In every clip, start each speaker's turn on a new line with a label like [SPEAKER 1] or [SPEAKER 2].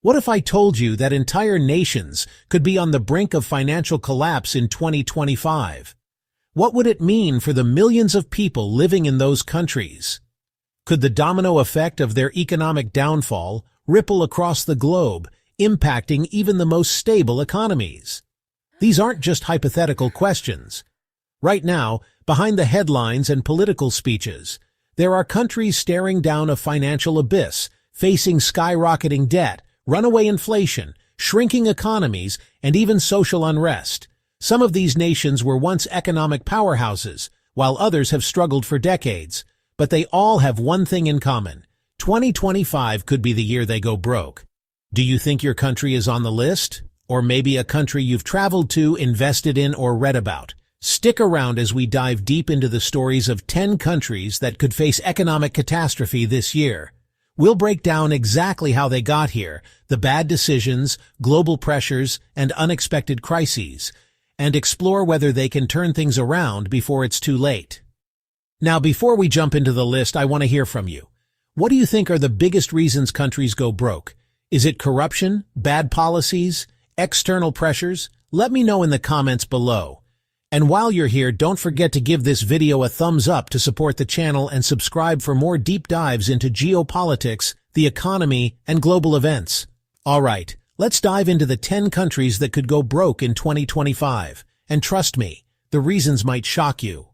[SPEAKER 1] What if I told you that entire nations could be on the brink of financial collapse in 2025? What would it mean for the millions of people living in those countries? Could the domino effect of their economic downfall ripple across the globe, impacting even the most stable economies? These aren't just hypothetical questions. Right now, behind the headlines and political speeches, there are countries staring down a financial abyss, facing skyrocketing debt, runaway inflation, shrinking economies, and even social unrest. Some of these nations were once economic powerhouses, while others have struggled for decades. But they all have one thing in common. 2025 could be the year they go broke. Do you think your country is on the list? Or maybe a country you've traveled to, invested in, or read about? Stick around as we dive deep into the stories of 10 countries that could face economic catastrophe this year. We'll break down exactly how they got here, the bad decisions, global pressures, and unexpected crises, and explore whether they can turn things around before it's too late. Now, before we jump into the list, I want to hear from you. What do you think are the biggest reasons countries go broke? Is it corruption, bad policies, external pressures? Let me know in the comments below. And while you're here, don't forget to give this video a thumbs up to support the channel and subscribe for more deep dives into geopolitics, the economy, and global events. Alright, let's dive into the 10 countries that could go broke in 2025. And trust me, the reasons might shock you.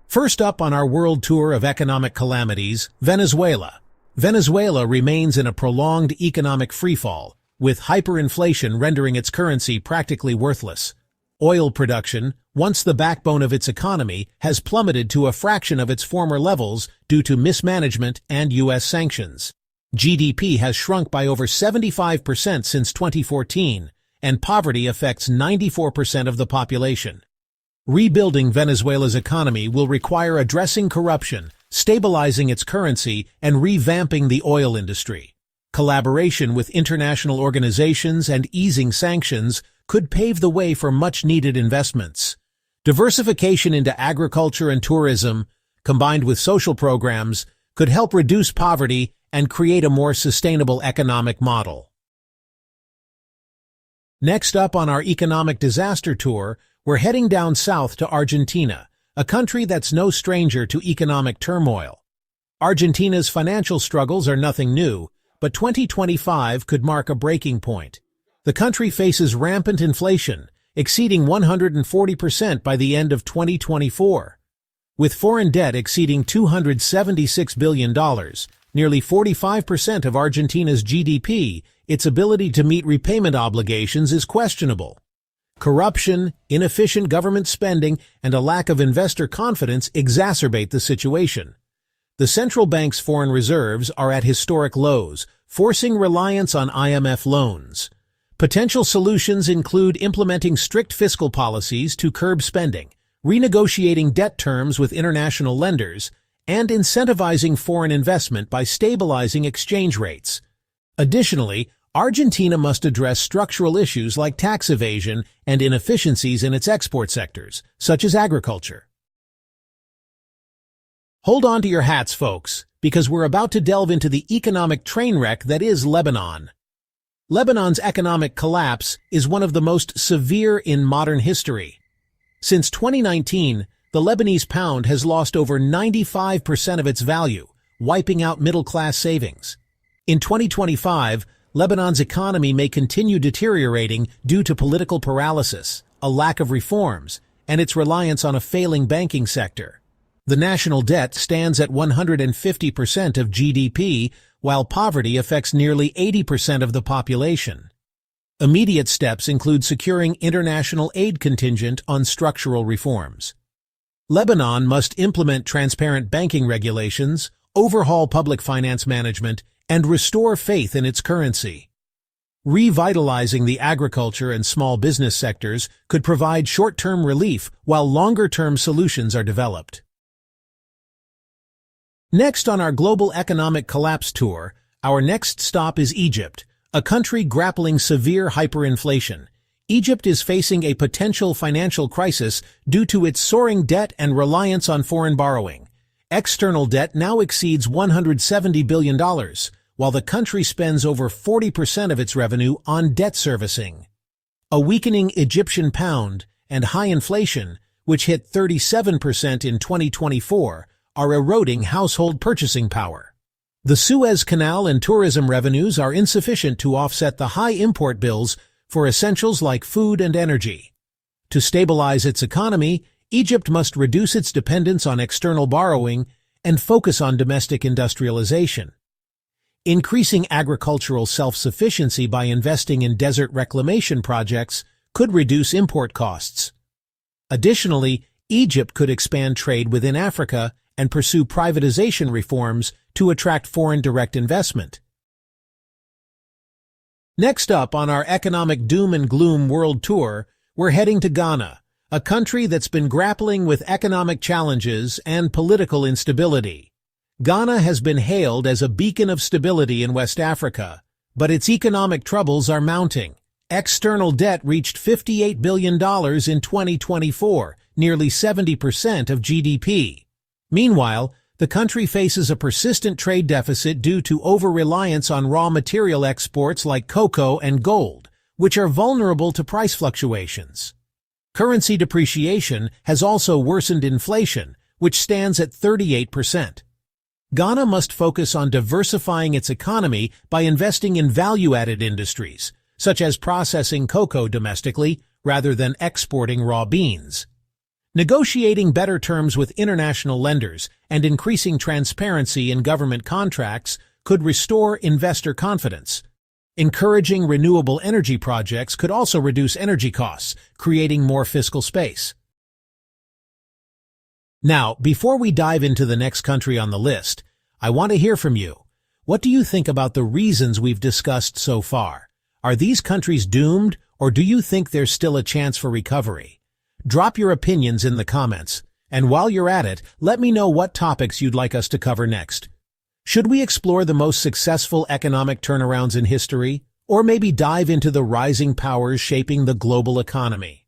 [SPEAKER 1] First up on our world tour of economic calamities, Venezuela. Venezuela remains in a prolonged economic freefall, with hyperinflation rendering its currency practically worthless. Oil production, once the backbone of its economy, has plummeted to a fraction of its former levels due to mismanagement and U.S. sanctions. GDP has shrunk by over 75% since 2014, and poverty affects 94% of the population. Rebuilding Venezuela's economy will require addressing corruption, stabilizing its currency, and revamping the oil industry. Collaboration with international organizations and easing sanctions could pave the way for much-needed investments. Diversification into agriculture and tourism, combined with social programs, could help reduce poverty and create a more sustainable economic model. Next up on our economic disaster tour, we're heading down south to Argentina, a country that's no stranger to economic turmoil. Argentina's financial struggles are nothing new, but 2025 could mark a breaking point. The country faces rampant inflation, exceeding 140% by the end of 2024. With foreign debt exceeding $276 billion, nearly 45% of Argentina's GDP, its ability to meet repayment obligations is questionable. Corruption, inefficient government spending, and a lack of investor confidence exacerbate the situation. The central bank's foreign reserves are at historic lows, forcing reliance on IMF loans. Potential solutions include implementing strict fiscal policies to curb spending, renegotiating debt terms with international lenders, and incentivizing foreign investment by stabilizing exchange rates. Additionally, Argentina must address structural issues like tax evasion and inefficiencies in its export sectors, such as agriculture. Hold on to your hats, folks, because we're about to delve into the economic train wreck that is Lebanon. Lebanon's economic collapse is one of the most severe in modern history. Since 2019, the Lebanese pound has lost over 95% of its value, wiping out middle-class savings. In 2025, Lebanon's economy may continue deteriorating due to political paralysis, a lack of reforms, and its reliance on a failing banking sector. The national debt stands at 150% of GDP, while poverty affects nearly 80% of the population. Immediate steps include securing international aid contingent on structural reforms. Lebanon must implement transparent banking regulations, overhaul public finance management, and restore faith in its currency. Revitalizing the agriculture and small business sectors could provide short-term relief while longer-term solutions are developed. Next on our global economic collapse tour, our next stop is Egypt, a country grappling severe hyperinflation. Egypt is facing a potential financial crisis due to its soaring debt and reliance on foreign borrowing. External debt now exceeds $170 billion, while the country spends over 40% of its revenue on debt servicing. A weakening Egyptian pound and high inflation, which hit 37% in 2024, are eroding household purchasing power. The Suez Canal and tourism revenues are insufficient to offset the high import bills for essentials like food and energy. To stabilize its economy, Egypt must reduce its dependence on external borrowing and focus on domestic industrialization. Increasing agricultural self-sufficiency by investing in desert reclamation projects could reduce import costs. Additionally, Egypt could expand trade within Africa and pursue privatization reforms to attract foreign direct investment. Next up on our economic doom and gloom world tour, we're heading to Ghana, a country that's been grappling with economic challenges and political instability. Ghana has been hailed as a beacon of stability in West Africa, but its economic troubles are mounting. External debt reached $58 billion in 2024, nearly 70% of GDP. Meanwhile, the country faces a persistent trade deficit due to over-reliance on raw material exports like cocoa and gold, which are vulnerable to price fluctuations. Currency depreciation has also worsened inflation, which stands at 38%. Ghana must focus on diversifying its economy by investing in value-added industries, such as processing cocoa domestically rather than exporting raw beans. Negotiating better terms with international lenders and increasing transparency in government contracts could restore investor confidence. Encouraging renewable energy projects could also reduce energy costs, creating more fiscal space. Now, before we dive into the next country on the list, I want to hear from you. What do you think about the reasons we've discussed so far? Are these countries doomed, or do you think there's still a chance for recovery? Drop your opinions in the comments, and while you're at it, let me know what topics you'd like us to cover next. Should we explore the most successful economic turnarounds in history, or maybe dive into the rising powers shaping the global economy?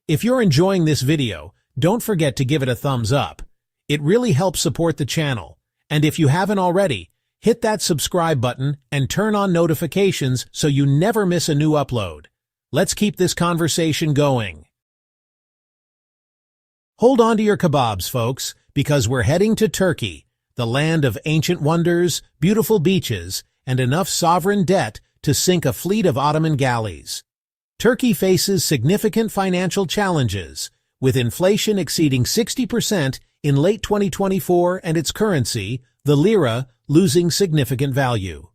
[SPEAKER 1] If you're enjoying this video, don't forget to give it a thumbs up. It really helps support the channel, and if you haven't already, hit that subscribe button and turn on notifications so you never miss a new upload. Let's keep this conversation going. Hold on to your kebabs, folks, because we're heading to Turkey, the land of ancient wonders, beautiful beaches, and enough sovereign debt to sink a fleet of Ottoman galleys. Turkey faces significant financial challenges, with inflation exceeding 60% in late 2024 and its currency, the lira, losing significant value.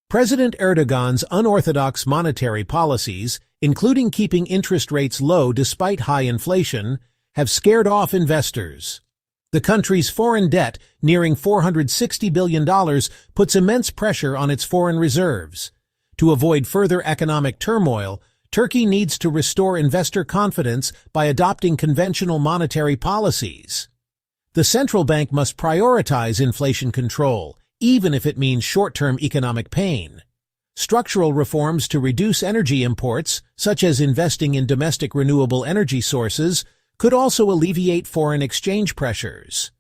[SPEAKER 1] President Erdogan's unorthodox monetary policies, including keeping interest rates low despite high inflation, have scared off investors. The country's foreign debt, nearing $460 billion, puts immense pressure on its foreign reserves. To avoid further economic turmoil, Turkey needs to restore investor confidence by adopting conventional monetary policies. The central bank must prioritize inflation control, even if it means short-term economic pain. Structural reforms to reduce energy imports, such as investing in domestic renewable energy sources, could also alleviate foreign exchange pressures.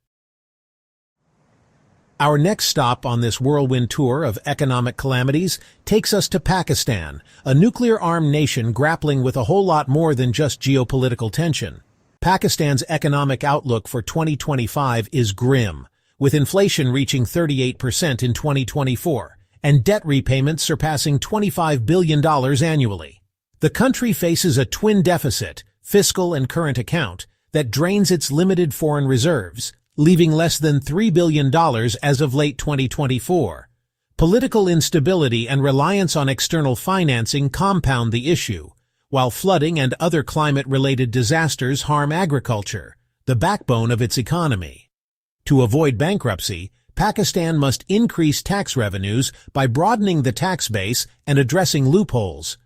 [SPEAKER 1] Our next stop on this whirlwind tour of economic calamities takes us to Pakistan, a nuclear-armed nation grappling with a whole lot more than just geopolitical tension. Pakistan's economic outlook for 2025 is grim, with inflation reaching 38% in 2024 and debt repayments surpassing $25 billion annually. The country faces a twin deficit, fiscal and current account, that drains its limited foreign reserves, leaving less than $3 billion as of late 2024. Political instability and reliance on external financing compound the issue, while flooding and other climate-related disasters harm agriculture, the backbone of its economy. To avoid bankruptcy, Pakistan must increase tax revenues by broadening the tax base and addressing loopholes.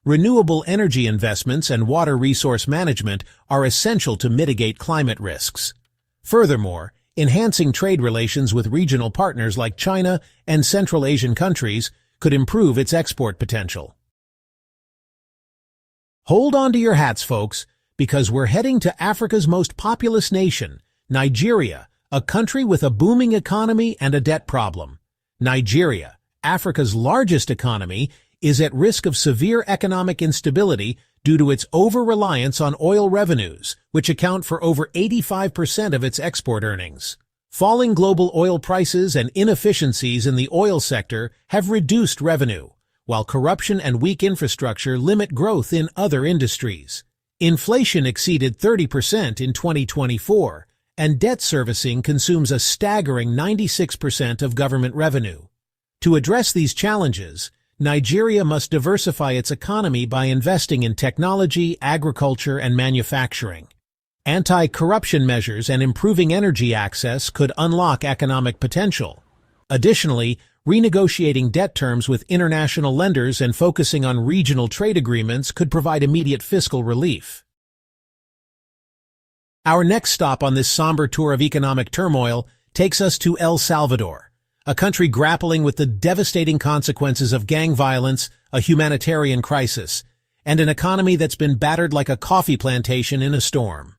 [SPEAKER 1] Renewable energy investments and water resource management are essential to mitigate climate risks. Furthermore, enhancing trade relations with regional partners like China and Central Asian countries could improve its export potential. Hold on to your hats, folks, because we're heading to Africa's most populous nation, Nigeria, a country with a booming economy and a debt problem. Nigeria, Africa's largest economy, is at risk of severe economic instability due to its over-reliance on oil revenues, which account for over 85% of its export earnings. Falling global oil prices and inefficiencies in the oil sector have reduced revenue, while corruption and weak infrastructure limit growth in other industries. Inflation exceeded 30% in 2024, and debt servicing consumes a staggering 96% of government revenue. To address these challenges, Nigeria must diversify its economy by investing in technology, agriculture, and manufacturing. Anti-corruption measures and improving energy access could unlock economic potential. Additionally, renegotiating debt terms with international lenders and focusing on regional trade agreements could provide immediate fiscal relief. Our next stop on this somber tour of economic turmoil takes us to El Salvador, a country grappling with the devastating consequences of gang violence, a humanitarian crisis, and an economy that's been battered like a coffee plantation in a storm.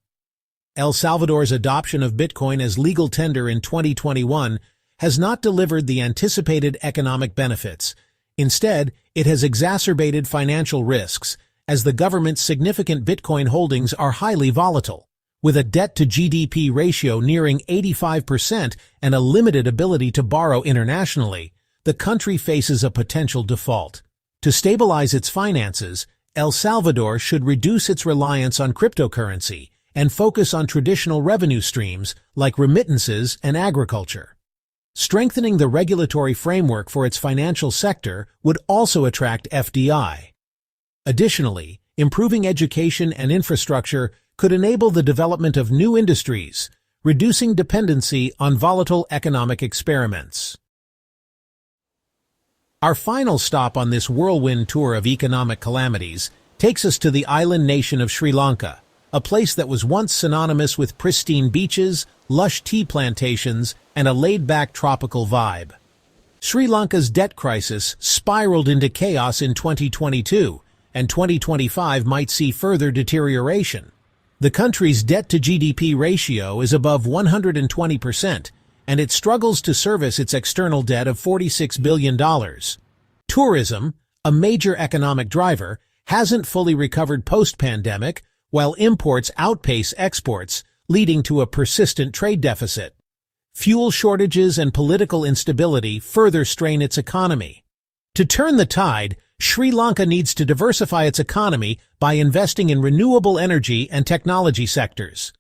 [SPEAKER 1] El Salvador's adoption of Bitcoin as legal tender in 2021 has not delivered the anticipated economic benefits. Instead, it has exacerbated financial risks, as the government's significant Bitcoin holdings are highly volatile. With a debt-to-GDP ratio nearing 85% and a limited ability to borrow internationally, the country faces a potential default. To stabilize its finances, El Salvador should reduce its reliance on cryptocurrency and focus on traditional revenue streams like remittances and agriculture. Strengthening the regulatory framework for its financial sector would also attract FDI. Additionally, improving education and infrastructure could enable the development of new industries, reducing dependency on volatile economic experiments. Our final stop on this whirlwind tour of economic calamities takes us to the island nation of Sri Lanka, a place that was once synonymous with pristine beaches, lush tea plantations, and a laid-back tropical vibe. Sri Lanka's debt crisis spiraled into chaos in 2022, and 2025 might see further deterioration. The country's debt-to-GDP ratio is above 120%, and it struggles to service its external debt of $46 billion. Tourism, a major economic driver, hasn't fully recovered post-pandemic, while imports outpace exports, leading to a persistent trade deficit. Fuel shortages and political instability further strain its economy. To turn the tide, Sri Lanka needs to diversify its economy by investing in renewable energy and technology sectors.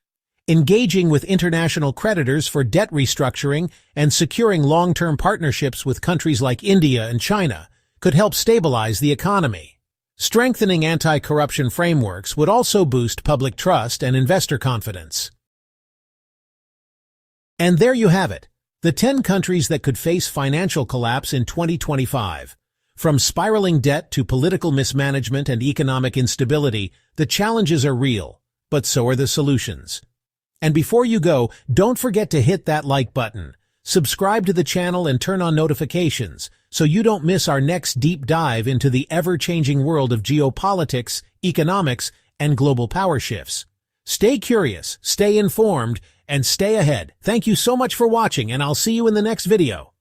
[SPEAKER 1] Engaging with international creditors for debt restructuring and securing long-term partnerships with countries like India and China could help stabilize the economy. Strengthening anti-corruption frameworks would also boost public trust and investor confidence. And there you have it, the 10 countries that could face financial collapse in 2025. From spiraling debt to political mismanagement and economic instability, the challenges are real, but so are the solutions. And before you go, don't forget to hit that like button, subscribe to the channel and turn on notifications so you don't miss our next deep dive into the ever-changing world of geopolitics, economics, and global power shifts. Stay curious, stay informed, and stay ahead. Thank you so much for watching, and I'll see you in the next video.